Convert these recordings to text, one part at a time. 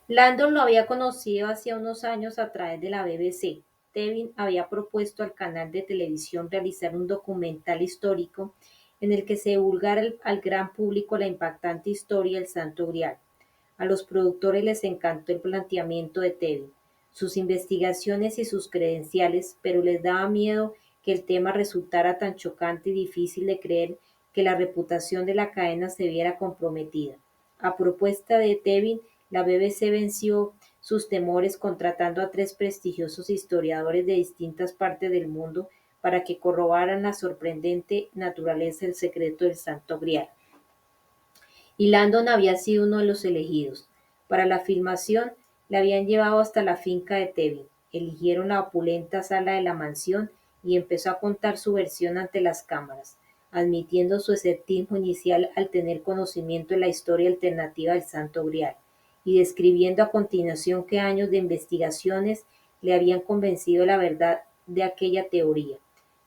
Landon lo había conocido hacía unos años a través de la BBC. Tevin había propuesto al canal de televisión realizar un documental histórico en el que se divulgara al gran público la impactante historia del Santo Grial. A los productores les encantó el planteamiento de Tevin, sus investigaciones y sus credenciales, pero les daba miedo que el tema resultara tan chocante y difícil de creer que la reputación de la cadena se viera comprometida. A propuesta de Tevin, la BBC venció sus temores contratando a tres prestigiosos historiadores de distintas partes del mundo para que corroboraran la sorprendente naturaleza del secreto del Santo Grial. Y Landon había sido uno de los elegidos. Para la filmación, le habían llevado hasta la finca de Tevin. Eligieron la opulenta sala de la mansión y empezó a contar su versión ante las cámaras, admitiendo su escepticismo inicial al tener conocimiento de la historia alternativa del Santo Grial, y describiendo a continuación que años de investigaciones le habían convencido de la verdad de aquella teoría.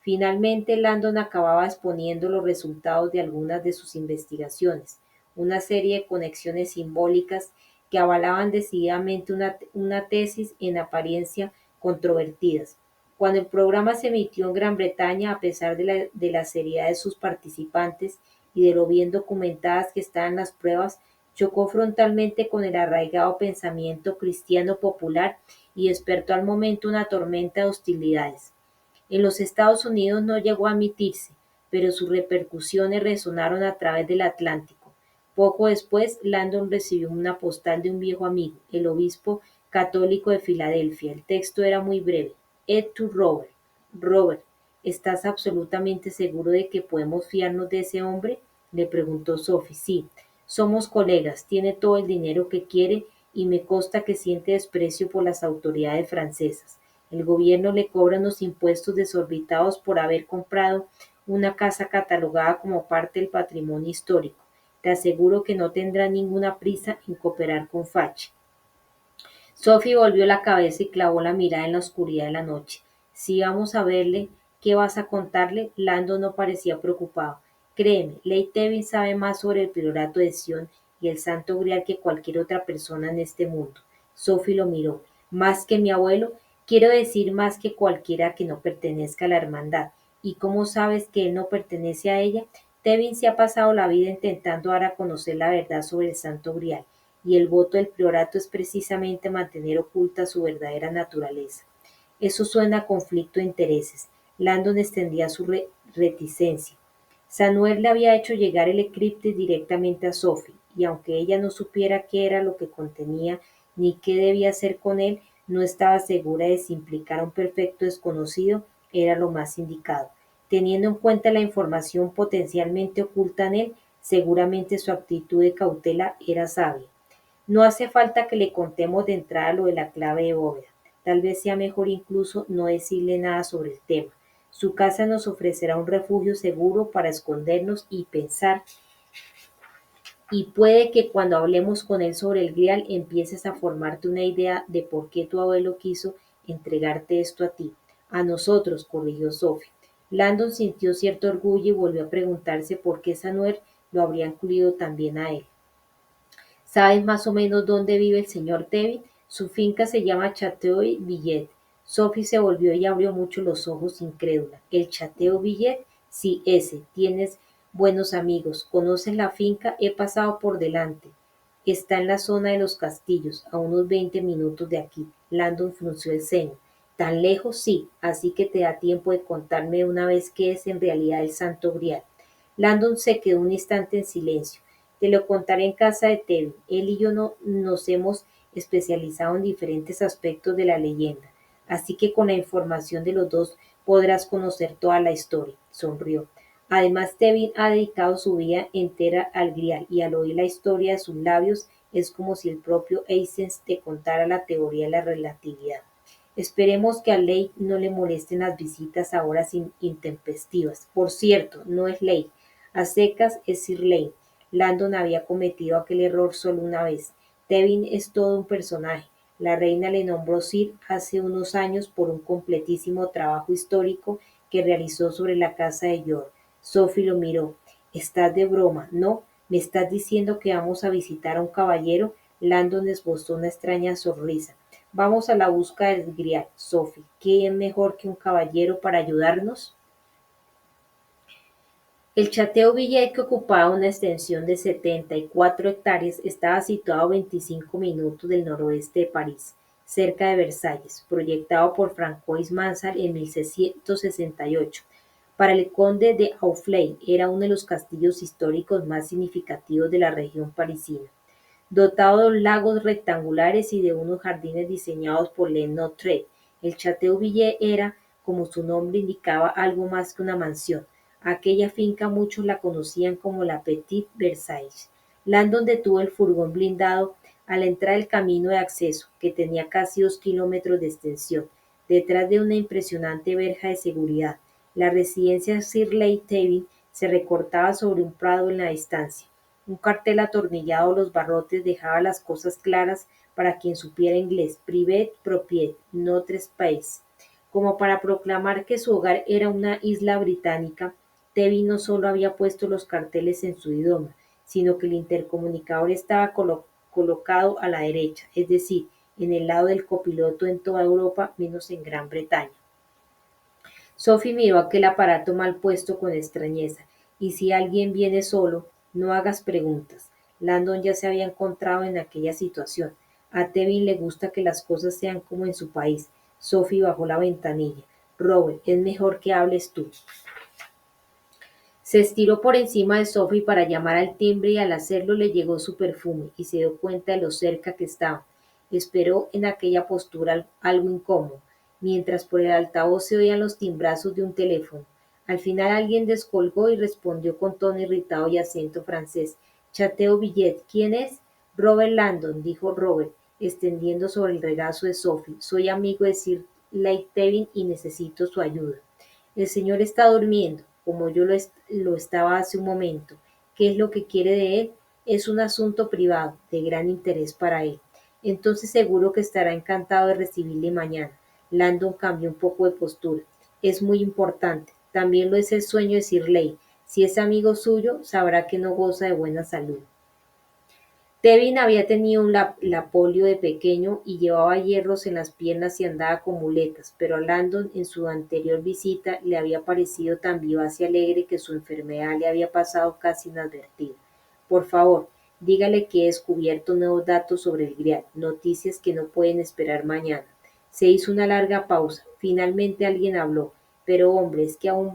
Finalmente, Landon acababa exponiendo los resultados de algunas de sus investigaciones, una serie de conexiones simbólicas que avalaban decididamente una tesis en apariencia controvertidas. Cuando el programa se emitió en Gran Bretaña, a pesar de la seriedad de sus participantes y de lo bien documentadas que estaban las pruebas, chocó frontalmente con el arraigado pensamiento cristiano popular y despertó al momento una tormenta de hostilidades. En los Estados Unidos no llegó a emitirse, pero sus repercusiones resonaron a través del Atlántico. Poco después, Landon recibió una postal de un viejo amigo, el obispo católico de Filadelfia. El texto era muy breve. Ed to Robert. Robert, ¿estás absolutamente seguro de que podemos fiarnos de ese hombre? Le preguntó Sophie. Sí, somos colegas, tiene todo el dinero que quiere y me consta que siente desprecio por las autoridades francesas. El gobierno le cobra unos impuestos desorbitados por haber comprado una casa catalogada como parte del patrimonio histórico. Te aseguro que no tendrá ninguna prisa en cooperar con Fach. Sophie volvió la cabeza y clavó la mirada en la oscuridad de la noche. Si vamos a verle, ¿qué vas a contarle? Lando no parecía preocupado. Créeme, Lady Tevin sabe más sobre el priorato de Sion y el Santo Grial que cualquier otra persona en este mundo. Sophie lo miró. ¿Más que mi abuelo? Quiero decir más que cualquiera que no pertenezca a la hermandad. ¿Y cómo sabes que él no pertenece a ella? Tevin se ha pasado la vida intentando dar a conocer la verdad sobre el Santo Grial y el voto del priorato es precisamente mantener oculta su verdadera naturaleza. Eso suena a conflicto de intereses. Landon extendía su reticencia. Samuel le había hecho llegar el eclipse directamente a Sophie, y aunque ella no supiera qué era lo que contenía ni qué debía hacer con él, no estaba segura de si implicar a un perfecto desconocido era lo más indicado. Teniendo en cuenta la información potencialmente oculta en él, seguramente su actitud de cautela era sabia. No hace falta que le contemos de entrada lo de la clave de bóveda. Tal vez sea mejor incluso no decirle nada sobre el tema. Su casa nos ofrecerá un refugio seguro para escondernos y pensar, y puede que cuando hablemos con él sobre el grial empieces a formarte una idea de por qué tu abuelo quiso entregarte esto a ti. A nosotros, corrigió Sophie. Landon sintió cierto orgullo y volvió a preguntarse por qué Samuel lo habría incluido también a él. ¿Sabes más o menos dónde vive el señor Tevin? Su finca se llama Chateau Villet. Sophie se volvió y abrió mucho los ojos incrédula. ¿El Chateau Villet? Sí, ese. Tienes buenos amigos. ¿Conoces la finca? He pasado por delante. Está en la zona de los castillos, a unos 20 minutos de aquí. Landon frunció el ceño. ¿Tan lejos? Sí. Así que te da tiempo de contarme de una vez qué es en realidad el Santo Grial. Landon se quedó un instante en silencio. Te lo contaré en casa de Tevin. Él y yo no, nos hemos especializado en diferentes aspectos de la leyenda, así que con la información de los dos podrás conocer toda la historia. Sonrió. Además, Tevin ha dedicado su vida entera al Grial y al oír la historia de sus labios es como si el propio Einstein te contara la teoría de la relatividad. Esperemos que a Ley no le molesten las visitas a horas intempestivas. Por cierto, no es Ley. A secas es Sir Lane. Landon había cometido aquel error solo una vez. Tevin es todo un personaje. La reina le nombró Sir hace unos años por un completísimo trabajo histórico que realizó sobre la casa de York. Sophie lo miró. Estás de broma, ¿no? ¿Me estás diciendo que vamos a visitar a un caballero? Landon esbozó una extraña sonrisa. Vamos a la busca del Grial, Sophie. ¿Quién mejor que un caballero para ayudarnos? El Château-Villiers, que ocupaba una extensión de 74 hectáreas, estaba situado a 25 minutos del noroeste de París, cerca de Versalles, proyectado por François Mansart en 1668. Para el conde de Honfleur era uno de los castillos históricos más significativos de la región parisina. Dotado de lagos rectangulares y de unos jardines diseñados por Le-Notre, el Château-Villiers era, como su nombre indicaba, algo más que una mansión. Aquella finca muchos la conocían como la Petite Versailles. Landon detuvo el furgón blindado a la entrada del camino de acceso, que tenía casi 2 kilómetros de extensión, detrás de una impresionante verja de seguridad. La residencia Shirley Tevin se recortaba sobre un prado en la distancia. Un cartel atornillado a los barrotes dejaba las cosas claras para quien supiera inglés: Privet Propiet, no trespass. Como para proclamar que su hogar era una isla británica, Tevin no solo había puesto los carteles en su idioma, sino que el intercomunicador estaba colocado a la derecha, es decir, en el lado del copiloto en toda Europa menos en Gran Bretaña. Sophie miró aquel aparato mal puesto con extrañeza. ¿Y si alguien viene solo? No hagas preguntas. Landon ya se había encontrado en aquella situación. A Tevin le gusta que las cosas sean como en su país. Sophie bajó la ventanilla. Robert, es mejor que hables tú. Se estiró por encima de Sophie para llamar al timbre y al hacerlo le llegó su perfume y se dio cuenta de lo cerca que estaba. Esperó en aquella postura algo incómodo, mientras por el altavoz se oían los timbrazos de un teléfono. Al final alguien descolgó y respondió con tono irritado y acento francés. Château-Villiers, ¿quién es? Robert Landon, dijo Robert, extendiendo sobre el regazo de Sophie. Soy amigo de Sir Leigh Tevin y necesito su ayuda. El señor está durmiendo, como yo lo estaba hace un momento. ¿Qué es lo que quiere de él? Es un asunto privado, de gran interés para él. Entonces seguro que estará encantado de recibirle mañana. Landon cambió un poco de postura. Es muy importante. También lo es el sueño de Sir Leigh. Si es amigo suyo, sabrá que no goza de buena salud. Tevin había tenido la polio de pequeño y llevaba hierros en las piernas y andaba con muletas, pero a Landon en su anterior visita le había parecido tan vivaz y alegre que su enfermedad le había pasado casi inadvertida. Por favor, dígale que he descubierto nuevos datos sobre el Grial, noticias que no pueden esperar mañana. Se hizo una larga pausa. Finalmente alguien habló. Pero hombre, ¿es que aún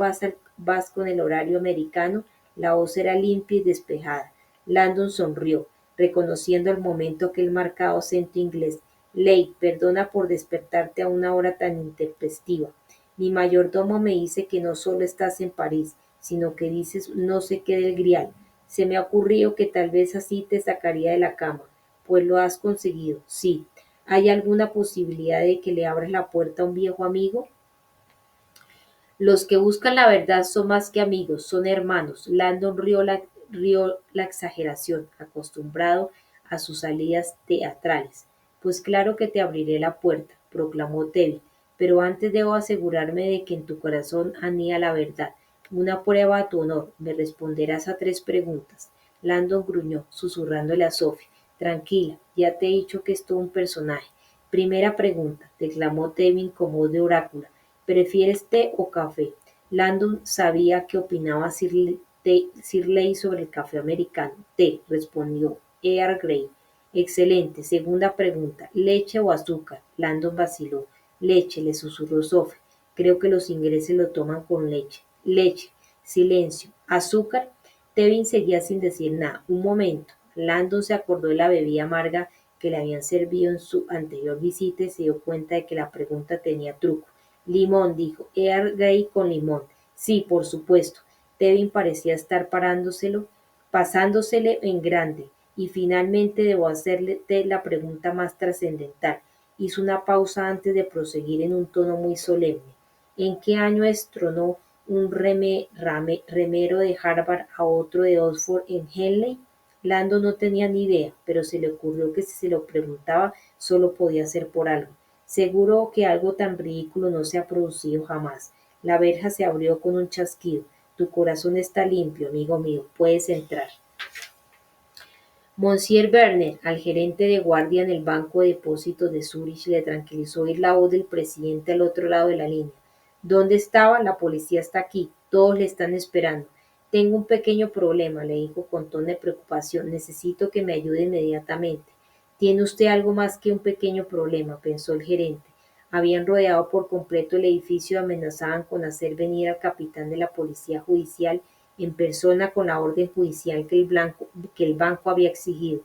vas con el horario americano? La voz era limpia y despejada. Landon sonrió, reconociendo al momento aquel marcado acento inglés. Leigh, perdona por despertarte a una hora tan intempestiva. Mi mayordomo me dice que no solo estás en París, sino que dices no sé qué del Grial. Se me ha ocurrido que tal vez así te sacaría de la cama. Pues lo has conseguido, sí. ¿Hay alguna posibilidad de que le abras la puerta a un viejo amigo? Los que buscan la verdad son más que amigos, son hermanos. Landon rió la exageración, acostumbrado a sus salidas teatrales. Pues claro que te abriré la puerta, proclamó Tevin, pero antes debo asegurarme de que en tu corazón anida la verdad. Una prueba a tu honor. Me responderás a 3 preguntas. Landon gruñó, susurrándole a Sophie. Tranquila, ya te he dicho que es todo un personaje. Primera pregunta, declamó Tevin con voz de oráculo. ¿Prefieres té o café? Landon sabía qué opinaba Sir Leigh sobre el café americano. Té, respondió Earl Grey. Excelente. Segunda pregunta, ¿leche o azúcar? Landon vaciló. Leche, le susurró Sophie. Creo que los ingleses lo toman con leche. Leche. Silencio. ¿Azúcar? Tevin seguía sin decir nada. Un momento. Landon se acordó de la bebida amarga que le habían servido en su anterior visita y se dio cuenta de que la pregunta tenía truco. Limón, dijo. Earl Grey con limón. Sí, por supuesto. Tevin parecía estar pasándosele en grande. Y finalmente debo hacerle la pregunta más trascendental. Hizo una pausa antes de proseguir en un tono muy solemne. ¿En qué año estronó un remero de Harvard a otro de Oxford en Henley? Landon no tenía ni idea, pero se le ocurrió que si se lo preguntaba solo podía ser por algo. Seguro que algo tan ridículo no se ha producido jamás. La verja se abrió con un chasquido. Tu corazón está limpio, amigo mío. Puedes entrar. Monsieur Werner, al gerente de guardia en el Banco de Depósitos de Zúrich, le tranquilizó oír la voz del presidente al otro lado de la línea. ¿Dónde estaba? La policía está aquí. Todos le están esperando. Tengo un pequeño problema, le dijo con tono de preocupación. Necesito que me ayude inmediatamente. Tiene usted algo más que un pequeño problema, pensó el gerente. Habían rodeado por completo el edificio y amenazaban con hacer venir al capitán de la policía judicial en persona con la orden judicial que el banco había exigido.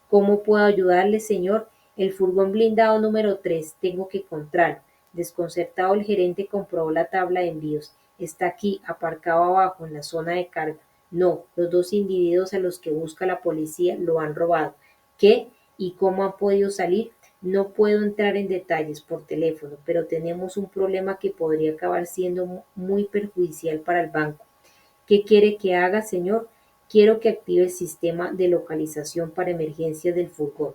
¿Cómo puedo ayudarle, señor? El furgón blindado número 3, tengo que encontrarlo. Desconcertado, el gerente comprobó la tabla de envíos. Está aquí, aparcado abajo, en la zona de carga. No, los dos individuos a los que busca la policía lo han robado. ¿Qué? ¿Y cómo han podido salir? No puedo entrar en detalles por teléfono, pero tenemos un problema que podría acabar siendo muy perjudicial para el banco. ¿Qué quiere que haga, señor? Quiero que active el sistema de localización para emergencias del furgón.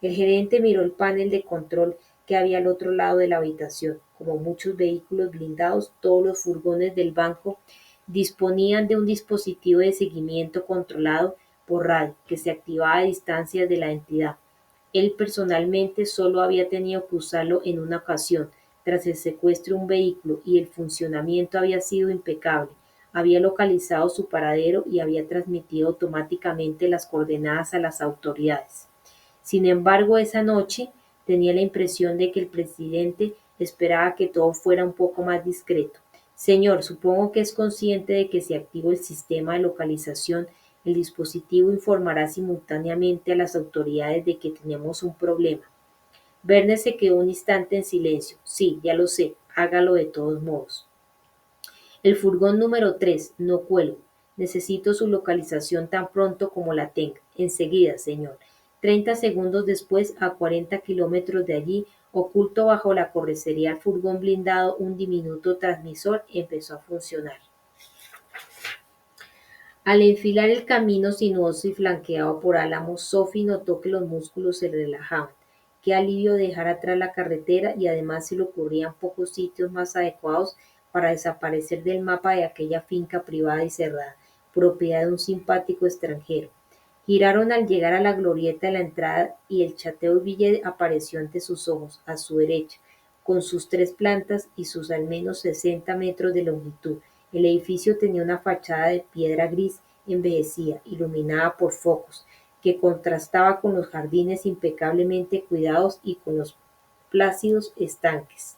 El gerente miró el panel de control que había al otro lado de la habitación. Como muchos vehículos blindados, todos los furgones del banco disponían de un dispositivo de seguimiento controlado por radio que se activaba a distancias de la entidad. Él personalmente solo había tenido que usarlo en una ocasión, tras el secuestro de un vehículo, y el funcionamiento había sido impecable. Había localizado su paradero y había transmitido automáticamente las coordenadas a las autoridades. Sin embargo, esa noche tenía la impresión de que el presidente esperaba que todo fuera un poco más discreto. Señor, supongo que es consciente de que si activo el sistema de localización, el dispositivo informará simultáneamente a las autoridades de que tenemos un problema. Verne se quedó un instante en silencio. Sí, ya lo sé, hágalo de todos modos. El furgón número 3, no cuelgo. Necesito su localización tan pronto como la tenga. Enseguida, señor. 30 segundos después, a 40 kilómetros de allí, oculto bajo la carrocería del furgón blindado, un diminuto transmisor empezó a funcionar. Al enfilar el camino sinuoso y flanqueado por álamos, Sophie notó que los músculos se relajaban. Qué alivio dejar atrás la carretera, y además se le ocurrían pocos sitios más adecuados para desaparecer del mapa de aquella finca privada y cerrada, propiedad de un simpático extranjero. Giraron al llegar a la glorieta de la entrada y el Chateau-Ville apareció ante sus ojos, a su derecha, con sus 3 plantas y sus al menos 60 metros de longitud. El edificio tenía una fachada de piedra gris envejecida, iluminada por focos, que contrastaba con los jardines impecablemente cuidados y con los plácidos estanques.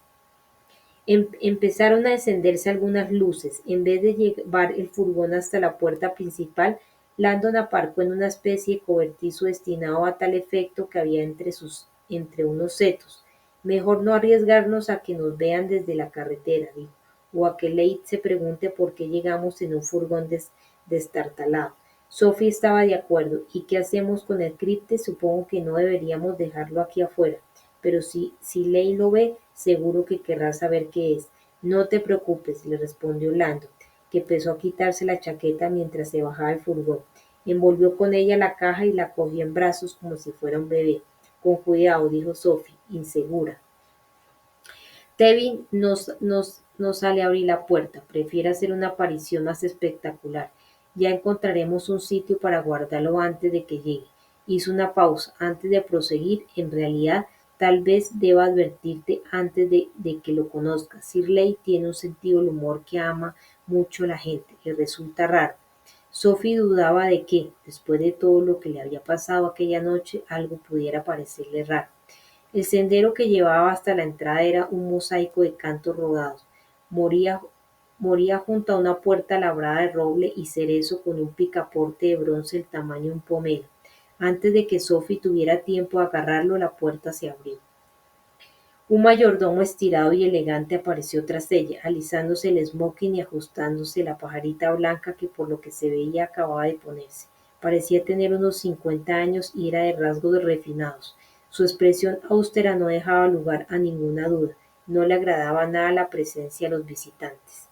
Empezaron a encenderse algunas luces. En vez de llevar el furgón hasta la puerta principal, Landon aparcó en una especie de cobertizo destinado a tal efecto que había entre unos setos. Mejor no arriesgarnos a que nos vean desde la carretera, dijo, o a que Leigh se pregunte por qué llegamos en un furgón destartalado. Sophie estaba de acuerdo. ¿Y qué hacemos con el cripte? Supongo que no deberíamos dejarlo aquí afuera. Pero si Leigh lo ve, seguro que querrá saber qué es. No te preocupes, le respondió Landon, que empezó a quitarse la chaqueta mientras se bajaba del furgón. Envolvió con ella la caja y la cogió en brazos como si fuera un bebé. Con cuidado, dijo Sophie, insegura. Tevin no sale a abrir la puerta, prefiere hacer una aparición más espectacular. Ya encontraremos un sitio para guardarlo antes de que llegue. Hizo una pausa antes de proseguir. En realidad, tal vez deba advertirte antes de que lo conozcas. Sir Leigh tiene un sentido del humor que ama mucho a la gente. Le resulta raro. Sophie dudaba de que, después de todo lo que le había pasado aquella noche, algo pudiera parecerle raro. El sendero que llevaba hasta la entrada era un mosaico de cantos rodados. Moría, moría junto a una puerta labrada de roble y cerezo con un picaporte de bronce del tamaño de un pomelo. Antes de que Sophie tuviera tiempo de agarrarlo, la puerta se abrió. Un mayordomo estirado y elegante apareció tras ella, alisándose el smoking y ajustándose la pajarita blanca que por lo que se veía acababa de ponerse. Parecía tener unos 50 años y era de rasgos refinados. Su expresión austera no dejaba lugar a ninguna duda. No le agradaba nada la presencia de los visitantes.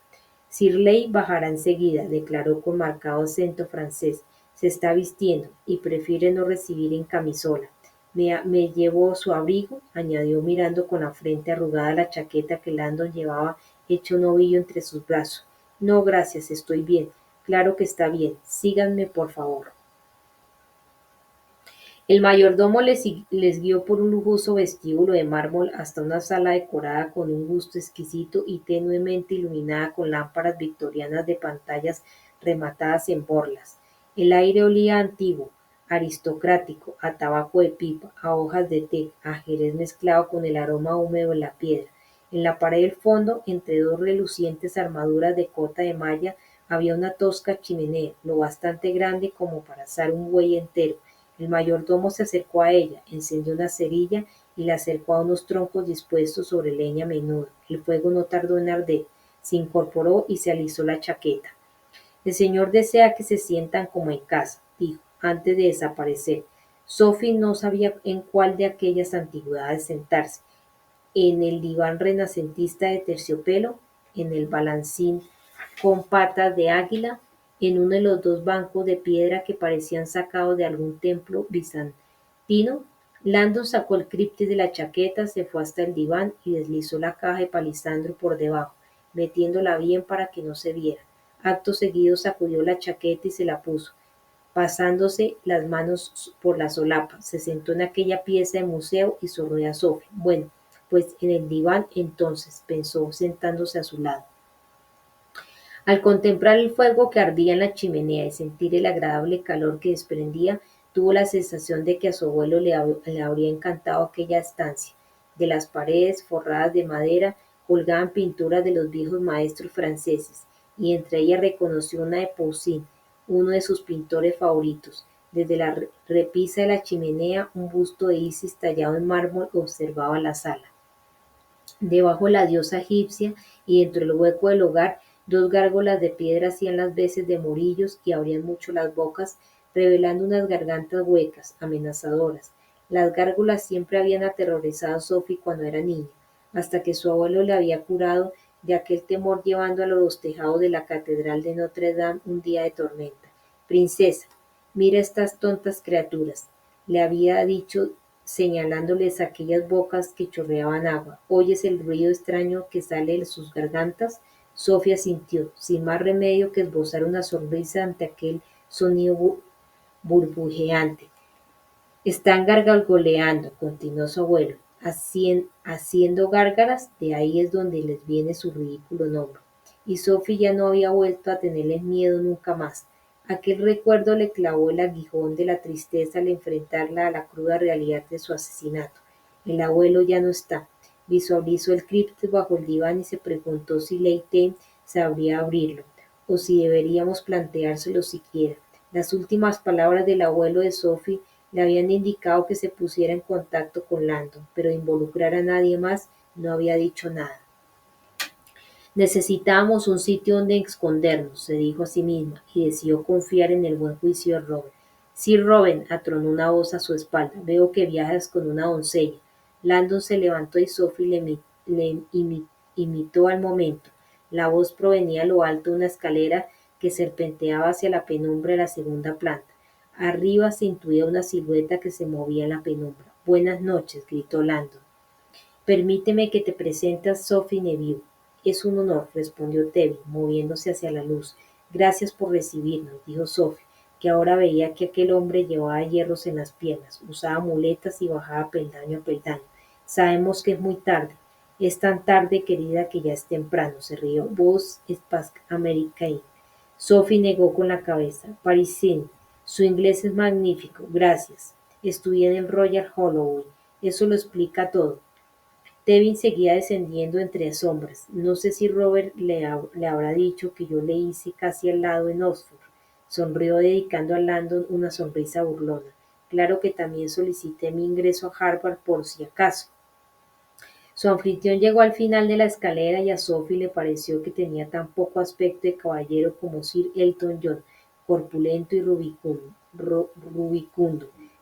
Sir Leigh bajará enseguida, declaró con marcado acento francés. Se está vistiendo y prefiere no recibir en camisola. Me llevo su abrigo, añadió mirando con la frente arrugada la chaqueta que Landon llevaba hecho un ovillo entre sus brazos. No, gracias, estoy bien. Claro que está bien. Síganme, por favor. El mayordomo les guió por un lujoso vestíbulo de mármol hasta una sala decorada con un gusto exquisito y tenuemente iluminada con lámparas victorianas de pantallas rematadas en borlas. El aire olía antiguo, aristocrático, a tabaco de pipa, a hojas de té, a jerez mezclado con el aroma húmedo de la piedra. En la pared del fondo, entre dos relucientes armaduras de cota de malla, había una tosca chimenea, lo bastante grande como para asar un buey entero. El mayordomo se acercó a ella, encendió una cerilla y la acercó a unos troncos dispuestos sobre leña menuda. El fuego no tardó en arder, se incorporó y se alisó la chaqueta. El señor desea que se sientan como en casa, dijo, antes de desaparecer. Sophie no sabía en cuál de aquellas antigüedades sentarse, en el diván renacentista de terciopelo, en el balancín con patas de águila, en uno de los dos bancos de piedra que parecían sacados de algún templo bizantino. Landon sacó el críptico de la chaqueta, se fue hasta el diván y deslizó la caja de palisandro por debajo, metiéndola bien para que no se viera. Acto seguido sacudió la chaqueta y se la puso, pasándose las manos por la solapa. Se sentó en aquella pieza de museo y sonrió a Sophie. Bueno, pues en el diván entonces, pensó sentándose a su lado. Al contemplar el fuego que ardía en la chimenea y sentir el agradable calor que desprendía, tuvo la sensación de que a su abuelo le habría encantado aquella estancia. De las paredes, forradas de madera, colgaban pinturas de los viejos maestros franceses, y entre ellas reconoció una de Poussin, uno de sus pintores favoritos. Desde la repisa de la chimenea, un busto de Isis tallado en mármol observaba la sala. Debajo la diosa egipcia y dentro del hueco del hogar, dos gárgolas de piedra hacían las veces de morillos y abrían mucho las bocas, revelando unas gargantas huecas, amenazadoras. Las gárgolas siempre habían aterrorizado a Sophie cuando era niña, hasta que su abuelo le había curado de aquel temor llevándolo a los tejados de la catedral de Notre Dame un día de tormenta. Princesa, mira estas tontas criaturas, le había dicho señalándoles aquellas bocas que chorreaban agua. ¿Oyes el ruido extraño que sale de sus gargantas? Sofía sintió, sin más remedio que esbozar una sonrisa ante aquel sonido burbujeante. Están gargareando, continuó su abuelo, haciendo gárgaras, de ahí es donde les viene su ridículo nombre. Y Sophie ya no había vuelto a tenerles miedo nunca más. Aquel recuerdo le clavó el aguijón de la tristeza al enfrentarla a la cruda realidad de su asesinato. El abuelo ya no está. Visualizó el críptico bajo el diván y se preguntó si Leite sabría abrirlo, o si deberíamos planteárselo siquiera. Las últimas palabras del abuelo de Sophie le habían indicado que se pusiera en contacto con Landon, pero de involucrar a nadie más no había dicho nada. Necesitábamos un sitio donde escondernos, se dijo a sí misma, y decidió confiar en el buen juicio de Robert. Sí, Robert, atronó una voz a su espalda, veo que viajas con una doncella. Landon se levantó y Sophie imitó al momento. La voz provenía a lo alto de una escalera que serpenteaba hacia la penumbra de la segunda planta. Arriba se intuía una silueta que se movía en la penumbra. Buenas noches, gritó Landon. Permíteme que te presente a Sophie Neville. Es un honor, respondió Tevin, moviéndose hacia la luz. Gracias por recibirnos, dijo Sophie, que ahora veía que aquel hombre llevaba hierros en las piernas, usaba muletas y bajaba peldaño a peldaño. Sabemos que es muy tarde. Es tan tarde, querida, que ya es temprano, se rió. Vos es Americain. Sophie negó con la cabeza. Parisien. Su inglés es magnífico, gracias. Estudié en el Royal Holloway. Eso lo explica todo. Tevin seguía descendiendo entre sombras. No sé si Robert le habrá dicho que yo le hice casi al lado en Oxford. Sonrió dedicando a Landon una sonrisa burlona. Claro que también solicité mi ingreso a Harvard por si acaso. Su anfitrión llegó al final de la escalera y a Sophie le pareció que tenía tan poco aspecto de caballero como Sir Elton John, corpulento y rubicundo.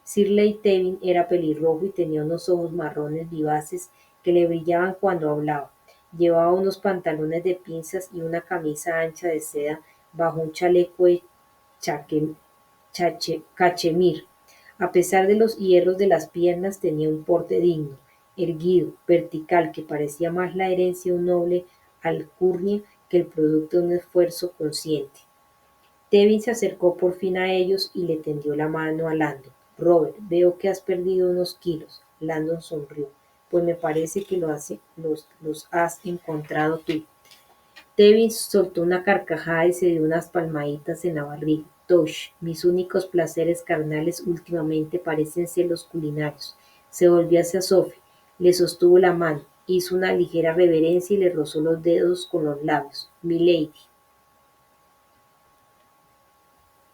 Shirley Tevin era pelirrojo y tenía unos ojos marrones vivaces que le brillaban cuando hablaba. Llevaba unos pantalones de pinzas y una camisa ancha de seda bajo un chaleco de cachemir. A pesar de los hierros de las piernas, tenía un porte digno, erguido, vertical, que parecía más la herencia de un noble alcurnia que el producto de un esfuerzo consciente. Tevin se acercó por fin a ellos y le tendió la mano a Landon. Robert, veo que has perdido unos kilos. Landon sonrió. Pues me parece que los has encontrado tú. Tevin soltó una carcajada y se dio unas palmaditas en la barriga. Tosh, mis únicos placeres carnales últimamente parecen ser los culinarios. Se volvió hacia Sophie, le sostuvo la mano, hizo una ligera reverencia y le rozó los dedos con los labios. Milady.